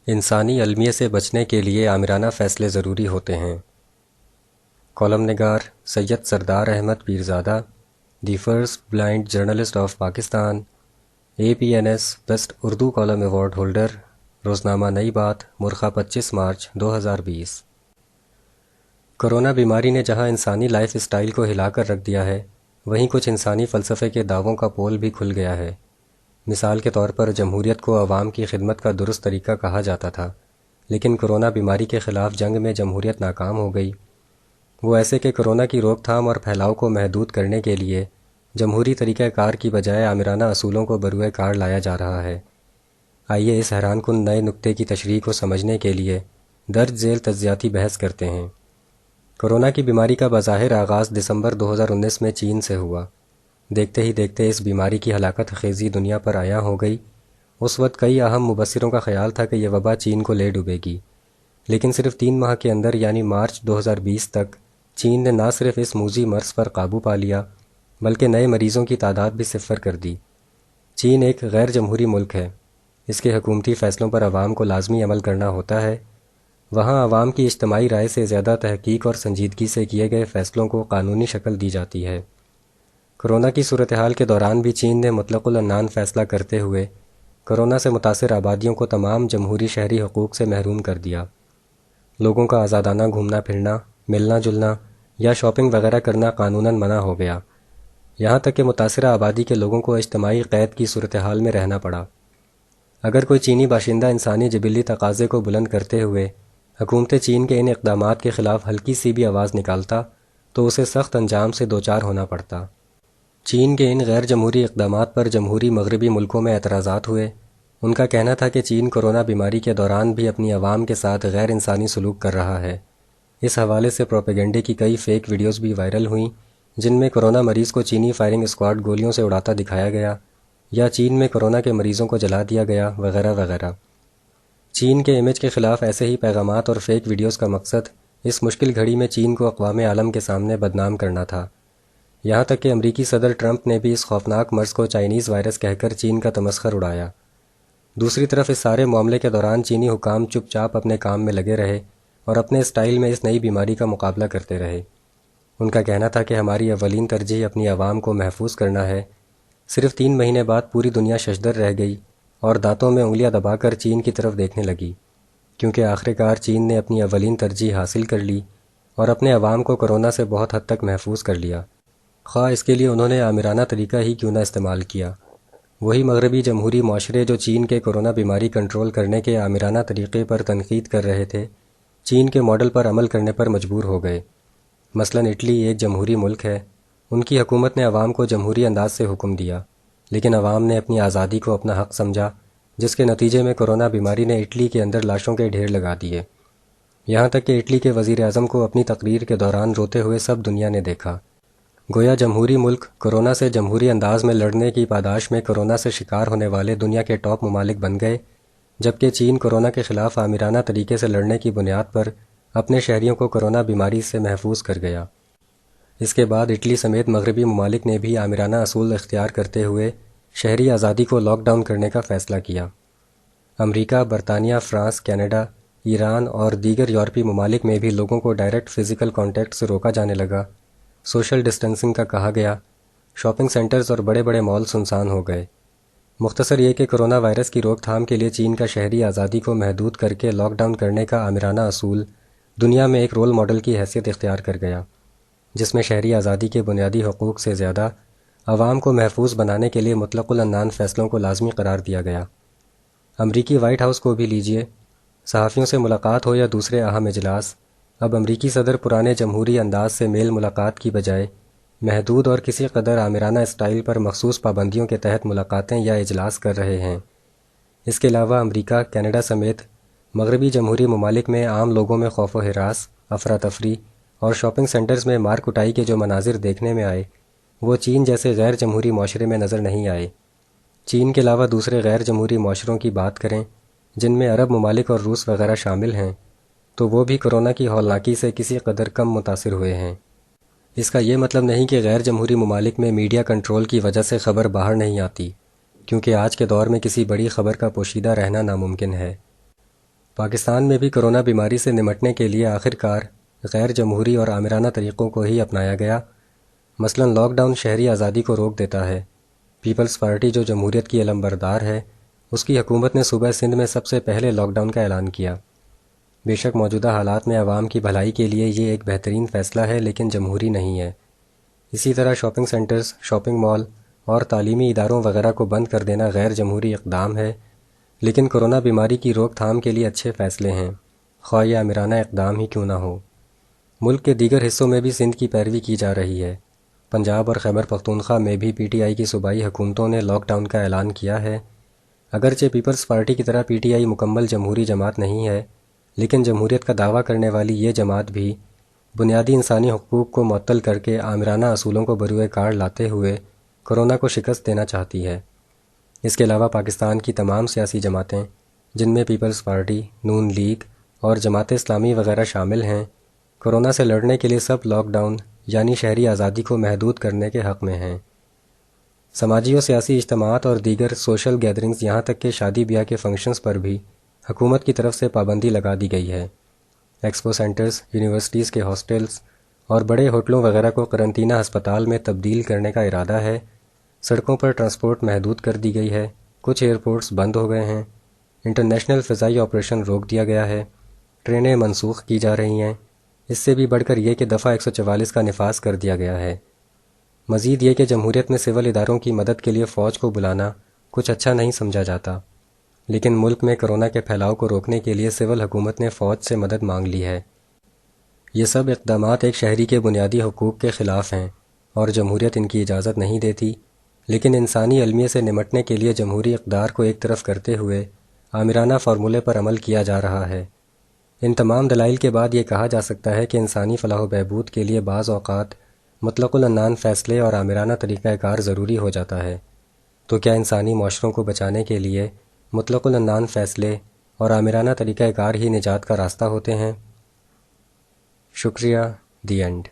انسانی المیہ سے بچنے کے لیے آمرانہ فیصلے ضروری ہوتے ہیں۔ کالم نگار Syed Sardar Ahmad Pirzada, the first blind journalist of Pakistan, APNS best Urdu column award holder, روزنامہ نئی بات، مرخہ 25 مارچ 2020۔ کرونا بیماری نے جہاں انسانی لائف اسٹائل کو ہلا کر رکھ دیا ہے، وہیں کچھ انسانی فلسفے کے دعووں کا پول بھی کھل گیا ہے۔ مثال کے طور پر جمہوریت کو عوام کی خدمت کا درست طریقہ کہا جاتا تھا، لیکن کرونا بیماری کے خلاف جنگ میں جمہوریت ناکام ہو گئی۔ وہ ایسے کہ کرونا کی روک تھام اور پھیلاؤ کو محدود کرنے کے لیے جمہوری طریقہ کار کی بجائے آمرانہ اصولوں کو بروئے کار لایا جا رہا ہے۔ آئیے اس حیران کن نئے نکتے کی تشریح کو سمجھنے کے لیے درج ذیل تجزیاتی بحث کرتے ہیں۔ کرونا کی بیماری کا بظاہر آغاز دسمبر 2019 میں چین سے ہوا۔ دیکھتے ہی دیکھتے اس بیماری کی ہلاکت خیزی دنیا پر عیاں ہو گئی۔ اس وقت کئی اہم مبصروں کا خیال تھا کہ یہ وبا چین کو لے ڈوبے گی، لیکن صرف 3 ماہ کے اندر یعنی مارچ 2020 تک چین نے نہ صرف اس موذی مرض پر قابو پا لیا بلکہ نئے مریضوں کی تعداد بھی صفر کر دی۔ چین ایک غیر جمہوری ملک ہے۔ اس کے حکومتی فیصلوں پر عوام کو لازمی عمل کرنا ہوتا ہے۔ وہاں عوام کی اجتماعی رائے سے زیادہ تحقیق اور سنجیدگی سے کیے گئے فیصلوں کو قانونی شکل دی جاتی ہے۔ کرونا کی صورتحال کے دوران بھی چین نے مطلق العنان فیصلہ کرتے ہوئے کرونا سے متاثر آبادیوں کو تمام جمہوری شہری حقوق سے محروم کر دیا۔ لوگوں کا آزادانہ گھومنا پھرنا، ملنا جلنا یا شاپنگ وغیرہ کرنا قانوناً منع ہو گیا، یہاں تک کہ متاثرہ آبادی کے لوگوں کو اجتماعی قید کی صورتحال میں رہنا پڑا۔ اگر کوئی چینی باشندہ انسانی جبلی تقاضے کو بلند کرتے ہوئے حکومت چین کے ان اقدامات کے خلاف ہلکی سی بھی آواز نکالتا تو اسے سخت انجام سے دوچار ہونا پڑتا۔ چین کے ان غیر جمہوری اقدامات پر جمہوری مغربی ملکوں میں اعتراضات ہوئے۔ ان کا کہنا تھا کہ چین کورونا بیماری کے دوران بھی اپنی عوام کے ساتھ غیر انسانی سلوک کر رہا ہے۔ اس حوالے سے پروپیگنڈے کی کئی فیک ویڈیوز بھی وائرل ہوئیں، جن میں کورونا مریض کو چینی فائرنگ اسکواڈ گولیوں سے اڑاتا دکھایا گیا یا چین میں کورونا کے مریضوں کو جلا دیا گیا وغیرہ وغیرہ۔ چین کے امیج کے خلاف ایسے ہی پیغامات اور فیک ویڈیوز کا مقصد اس مشکل گھڑی میں چین کو اقوام عالم کے سامنے بدنام کرنا تھا۔ یہاں تک کہ امریکی صدر ٹرمپ نے بھی اس خوفناک مرض کو چائنیز وائرس کہہ کر چین کا تمسخر اڑایا۔ دوسری طرف اس سارے معاملے کے دوران چینی حکام چپ چاپ اپنے کام میں لگے رہے اور اپنے اسٹائل میں اس نئی بیماری کا مقابلہ کرتے رہے۔ ان کا کہنا تھا کہ ہماری اولین ترجیح اپنی عوام کو محفوظ کرنا ہے۔ صرف 3 مہینے بعد پوری دنیا ششدر رہ گئی اور دانتوں میں انگلیاں دبا کر چین کی طرف دیکھنے لگی، کیونکہ آخرکار چین نے اپنی اولین ترجیح حاصل کر لی اور اپنے عوام کو کورونا سے بہت حد تک محفوظ کر لیا، خواہ اس کے لیے انہوں نے آمرانہ طریقہ ہی کیوں نہ استعمال کیا۔ وہی مغربی جمہوری معاشرے جو چین کے کورونا بیماری کنٹرول کرنے کے آمرانہ طریقے پر تنقید کر رہے تھے، چین کے ماڈل پر عمل کرنے پر مجبور ہو گئے۔ مثلاً اٹلی ایک جمہوری ملک ہے۔ ان کی حکومت نے عوام کو جمہوری انداز سے حکم دیا، لیکن عوام نے اپنی آزادی کو اپنا حق سمجھا، جس کے نتیجے میں کورونا بیماری نے اٹلی کے اندر لاشوں کے ڈھیر لگا دیے۔ یہاں تک کہ اٹلی کے وزیر اعظم کو اپنی تقریر کے دوران روتے ہوئے سب دنیا نے دیکھا۔ گویا جمہوری ملک کورونا سے جمہوری انداز میں لڑنے کی پاداش میں کورونا سے شکار ہونے والے دنیا کے ٹاپ ممالک بن گئے، جبکہ چین کورونا کے خلاف آمرانہ طریقے سے لڑنے کی بنیاد پر اپنے شہریوں کو کورونا بیماری سے محفوظ کر گیا۔ اس کے بعد اٹلی سمیت مغربی ممالک نے بھی آمرانہ اصول اختیار کرتے ہوئے شہری آزادی کو لاک ڈاؤن کرنے کا فیصلہ کیا۔ امریکہ، برطانیہ، فرانس، کینیڈا، ایران اور دیگر یورپی ممالک میں بھی لوگوں کو ڈائریکٹ فزیکل کانٹیکٹ سے روکا جانے لگا، سوشل ڈسٹینسنگ کا کہا گیا، شاپنگ سینٹرز اور بڑے بڑے مال سنسان ہو گئے۔ مختصر یہ کہ کرونا وائرس کی روک تھام کے لیے چین کا شہری آزادی کو محدود کر کے لاک ڈاؤن کرنے کا آمرانہ اصول دنیا میں ایک رول ماڈل کی حیثیت اختیار کر گیا، جس میں شہری آزادی کے بنیادی حقوق سے زیادہ عوام کو محفوظ بنانے کے لیے مطلق العنان فیصلوں کو لازمی قرار دیا گیا۔ امریکی وائٹ ہاؤس کو بھی لیجئے، صحافیوں سے ملاقات ہو یا دوسرے اہم اجلاس، اب امریکی صدر پرانے جمہوری انداز سے میل ملاقات کی بجائے محدود اور کسی قدر آمرانہ اسٹائل پر مخصوص پابندیوں کے تحت ملاقاتیں یا اجلاس کر رہے ہیں۔ اس کے علاوہ امریکہ، کینیڈا سمیت مغربی جمہوری ممالک میں عام لوگوں میں خوف و ہراس، افراتفری اور شاپنگ سینٹرز میں مار کٹائی کے جو مناظر دیکھنے میں آئے، وہ چین جیسے غیر جمہوری معاشرے میں نظر نہیں آئے۔ چین کے علاوہ دوسرے غیر جمہوری معاشروں کی بات کریں، جن میں عرب ممالک اور روس وغیرہ شامل ہیں، تو وہ بھی کورونا کی ہولناکی سے کسی قدر کم متاثر ہوئے ہیں۔ اس کا یہ مطلب نہیں کہ غیر جمہوری ممالک میں میڈیا کنٹرول کی وجہ سے خبر باہر نہیں آتی، کیونکہ آج کے دور میں کسی بڑی خبر کا پوشیدہ رہنا ناممکن ہے۔ پاکستان میں بھی کرونا بیماری سے نمٹنے کے لیے آخر کار غیر جمہوری اور آمرانہ طریقوں کو ہی اپنایا گیا۔ مثلا لاک ڈاؤن شہری آزادی کو روک دیتا ہے۔ پیپلز پارٹی جو جمہوریت کی علمبردار ہے، اس کی حکومت نے صوبہ سندھ میں سب سے پہلے لاک ڈاؤن کا اعلان کیا۔ بے شک موجودہ حالات میں عوام کی بھلائی کے لیے یہ ایک بہترین فیصلہ ہے، لیکن جمہوری نہیں ہے۔ اسی طرح شاپنگ سینٹرز، شاپنگ مال اور تعلیمی اداروں وغیرہ کو بند کر دینا غیر جمہوری اقدام ہے، لیکن کرونا بیماری کی روک تھام کے لیے اچھے فیصلے ہیں، خواہ یہ آمرانہ اقدام ہی کیوں نہ ہو۔ ملک کے دیگر حصوں میں بھی سندھ کی پیروی کی جا رہی ہے۔ پنجاب اور خیبر پختونخوا میں بھی پی ٹی آئی کی صوبائی حکومتوں نے لاک ڈاؤن کا اعلان کیا ہے۔ اگرچہ پیپلز پارٹی کی طرح پی ٹی آئی مکمل جمہوری جماعت نہیں ہے، لیکن جمہوریت کا دعویٰ کرنے والی یہ جماعت بھی بنیادی انسانی حقوق کو معطل کر کے آمرانہ اصولوں کو بروئے کار لاتے ہوئے کرونا کو شکست دینا چاہتی ہے۔ اس کے علاوہ پاکستان کی تمام سیاسی جماعتیں، جن میں پیپلز پارٹی، نون لیگ اور جماعت اسلامی وغیرہ شامل ہیں، کرونا سے لڑنے کے لیے سب لاک ڈاؤن یعنی شہری آزادی کو محدود کرنے کے حق میں ہیں۔ سماجی و سیاسی اجتماعات اور دیگر سوشل گیدرنگز، یہاں تک کہ شادی بیاہ کے فنکشنز پر بھی حکومت کی طرف سے پابندی لگا دی گئی ہے۔ ایکسپو سینٹرز، یونیورسٹیز کے ہاسٹلز اور بڑے ہوٹلوں وغیرہ کو قرنطینہ ہسپتال میں تبدیل کرنے کا ارادہ ہے۔ سڑکوں پر ٹرانسپورٹ محدود کر دی گئی ہے، کچھ ایئرپورٹس بند ہو گئے ہیں، انٹرنیشنل فضائی آپریشن روک دیا گیا ہے، ٹرینیں منسوخ کی جا رہی ہیں۔ اس سے بھی بڑھ کر یہ کہ دفعہ 144 کا نفاذ کر دیا گیا ہے۔ مزید یہ کہ جمہوریت میں سول اداروں کی مدد کے لیے فوج کو بلانا کچھ اچھا نہیں سمجھا جاتا، لیکن ملک میں کرونا کے پھیلاؤ کو روکنے کے لیے سول حکومت نے فوج سے مدد مانگ لی ہے۔ یہ سب اقدامات ایک شہری کے بنیادی حقوق کے خلاف ہیں اور جمہوریت ان کی اجازت نہیں دیتی، لیکن انسانی المیہ سے نمٹنے کے لیے جمہوری اقدار کو ایک طرف کرتے ہوئے آمرانہ فارمولے پر عمل کیا جا رہا ہے۔ ان تمام دلائل کے بعد یہ کہا جا سکتا ہے کہ انسانی فلاح و بہبود کے لیے بعض اوقات مطلق العنان فیصلے اور آمرانہ طریقہ کار ضروری ہو جاتا ہے۔ تو کیا انسانی معاشروں کو بچانے کے لیے مطلق العنان فیصلے اور آمرانہ طریقہ کار ہی نجات کا راستہ ہوتے ہیں؟ شکریہ، دی اینڈ۔